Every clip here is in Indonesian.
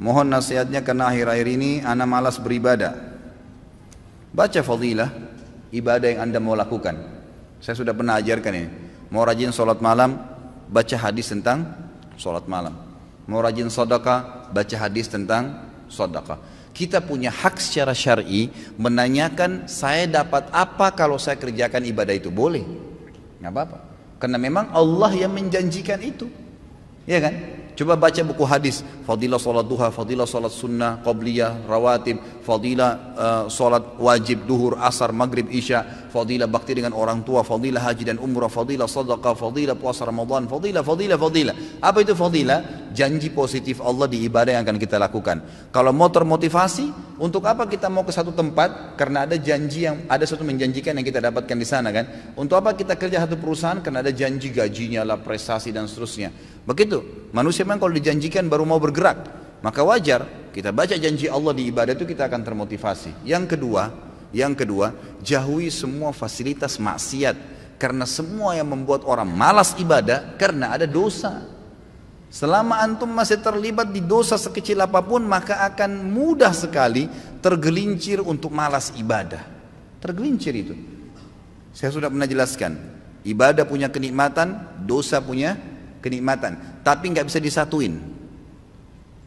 Mohon nasihatnya karena akhir-akhir ini ana malas beribadah. Baca fadilah ibadah yang anda mau lakukan. Saya sudah pernah ajarkan ini. Mau rajin sholat malam, baca hadis tentang sholat malam. Mau rajin sedekah, baca hadis tentang sedekah. Kita punya hak secara syar'i menanyakan saya dapat apa kalau saya kerjakan ibadah itu. Boleh, nggak apa-apa. Karena memang Allah yang menjanjikan itu, ya kan? Coba baca buku hadis, fadilah sholat duha, fadilah sholat sunnah, qabliyah, rawatib, fadilah sholat wajib, duhur, asar, maghrib, isya, fadilah bakti dengan orang tua, fadilah haji dan umrah, fadilah sadaqah, fadilah puasa Ramadan, fadilah. Apa itu fadilah? Janji positif Allah di ibadah yang akan kita lakukan. Kalau mau termotivasi, untuk apa kita mau ke satu tempat? Karena ada janji yang, ada sesuatu menjanjikan yang kita dapatkan di sana kan. Untuk apa kita kerja satu perusahaan? Karena ada janji gajinya lah, prestasi dan seterusnya. Begitu, manusia memang kalau dijanjikan baru mau bergerak. Maka wajar kita baca janji Allah di ibadah itu kita akan termotivasi. Yang kedua, jauhi semua fasilitas maksiat. Karena semua yang membuat orang malas ibadah karena ada dosa. Selama antum masih terlibat di dosa sekecil apapun, maka akan mudah sekali tergelincir untuk malas ibadah. Tergelincir itu. Saya sudah pernah jelaskan. Ibadah punya kenikmatan, dosa punya kenikmatan. Tapi nggak bisa disatuin.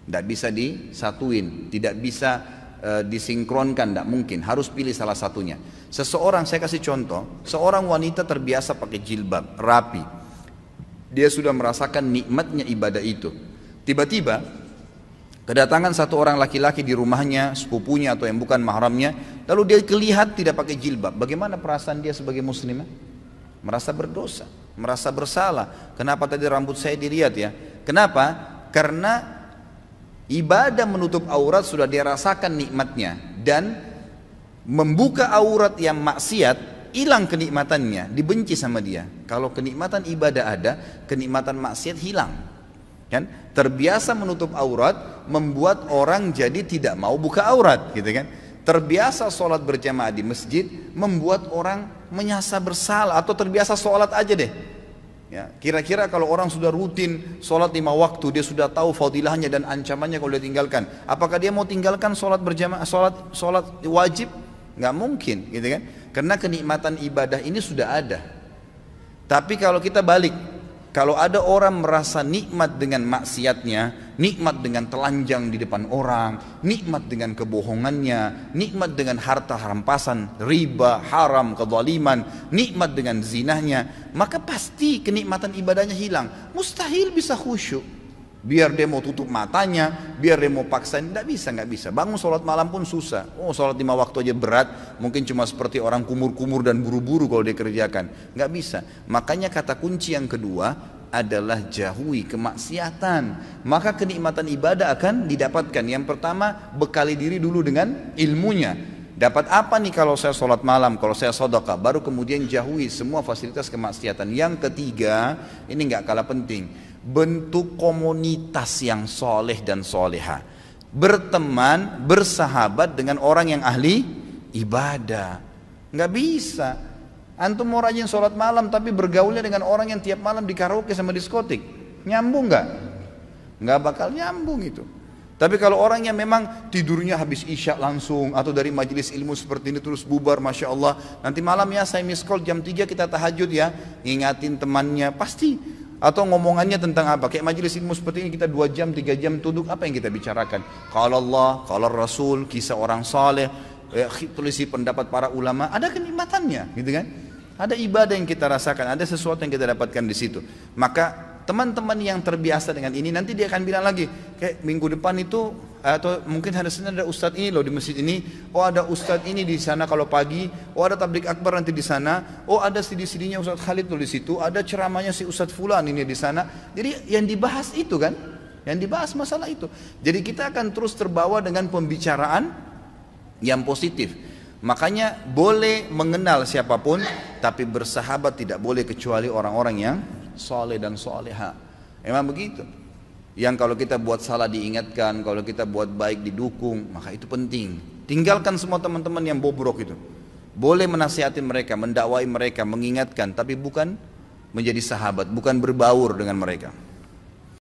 Tidak bisa disatuin, tidak bisa disinkronkan, tidak mungkin. Harus pilih salah satunya. Seseorang, saya kasih contoh, seorang wanita terbiasa pakai jilbab, rapi. Dia sudah merasakan nikmatnya ibadah itu. Tiba-tiba kedatangan satu orang laki-laki di rumahnya, sepupunya atau yang bukan mahramnya, lalu dia kelihat tidak pakai jilbab. Bagaimana perasaan dia sebagai muslimah? Merasa berdosa, merasa bersalah. Kenapa tadi rambut saya dilihat ya? Kenapa? Karena ibadah menutup aurat sudah dia rasakan nikmatnya, dan membuka aurat yang maksiat hilang kenikmatannya, dibenci sama dia. Kalau kenikmatan ibadah ada, kenikmatan maksiat hilang. Kan? Terbiasa menutup aurat membuat orang jadi tidak mau buka aurat, gitu kan? Terbiasa sholat berjamaah di masjid membuat orang menyasa bersalah, atau terbiasa sholat aja deh. Ya, kira-kira kalau orang sudah rutin sholat 5 waktu, dia sudah tahu fadilahnya dan ancamannya kalau dia tinggalkan. Apakah dia mau tinggalkan sholat berjamaah, sholat wajib? Nggak mungkin, gitu kan? Karena kenikmatan ibadah ini sudah ada. Tapi kalau kita balik, kalau ada orang merasa nikmat dengan maksiatnya, nikmat dengan telanjang di depan orang, nikmat dengan kebohongannya, nikmat dengan harta rampasan, riba, haram, kezaliman, nikmat dengan zinahnya, maka pasti kenikmatan ibadahnya hilang. Mustahil bisa khusyuk. Biar dia mau tutup matanya, biar dia mau paksain, nggak bisa. Bangun sholat malam pun susah. Oh, sholat 5 waktu aja berat, mungkin cuma seperti orang kumur-kumur dan buru-buru kalau dia kerjakan. Nggak bisa. Makanya kata kunci yang kedua adalah jauhi kemaksiatan. Maka kenikmatan ibadah akan didapatkan. Yang pertama, bekali diri dulu dengan ilmunya. Dapat apa nih kalau saya sholat malam, kalau saya sedekah, baru kemudian jauhi semua fasilitas kemaksiatan. Yang ketiga, ini nggak kalah penting. Bentuk komunitas yang soleh dan soleha, berteman, bersahabat dengan orang yang ahli ibadah. Nggak bisa antum mau rajin sholat malam tapi bergaulnya dengan orang yang tiap malam di karaoke sama diskotik, nyambung nggak? Nggak bakal nyambung itu. Tapi kalau orang yang memang tidurnya habis isya langsung, atau dari majelis ilmu seperti ini terus bubar, masya Allah, nanti malam ya saya miss call jam 3 kita tahajud ya, ngingatin temannya pasti. Atau ngomongannya tentang apa? Kayak majelis ilmu seperti ini kita 2 jam, 3 jam duduk, apa yang kita bicarakan? Qala Allah, qala Rasul, kisah orang saleh, tulisi pendapat para ulama, ada kenikmatannya, gitu kan? Ada ibadah yang kita rasakan, ada sesuatu yang kita dapatkan di situ. Maka teman-teman yang terbiasa dengan ini nanti dia akan bilang lagi, kayak minggu depan itu, atau mungkin hari Senin ada ustadz ini loh di masjid ini, oh ada ustadz ini di sana kalau pagi, oh ada tablik akbar nanti di sana, oh ada CD-CD-nya Ustadz Khalid tuh di situ, ada ceramahnya si Ustadz Fulan ini di sana. Jadi yang dibahas itu kan, yang dibahas masalah itu. Jadi kita akan terus terbawa dengan pembicaraan yang positif. Makanya boleh mengenal siapapun, tapi bersahabat tidak boleh kecuali orang-orang yang soleh dan soleha. Memang begitu. Yang kalau kita buat salah diingatkan, kalau kita buat baik didukung, maka itu penting. Tinggalkan semua teman-teman yang bobrok itu. Boleh menasihati mereka, mendakwai mereka, mengingatkan, tapi bukan menjadi sahabat, bukan berbaur dengan mereka.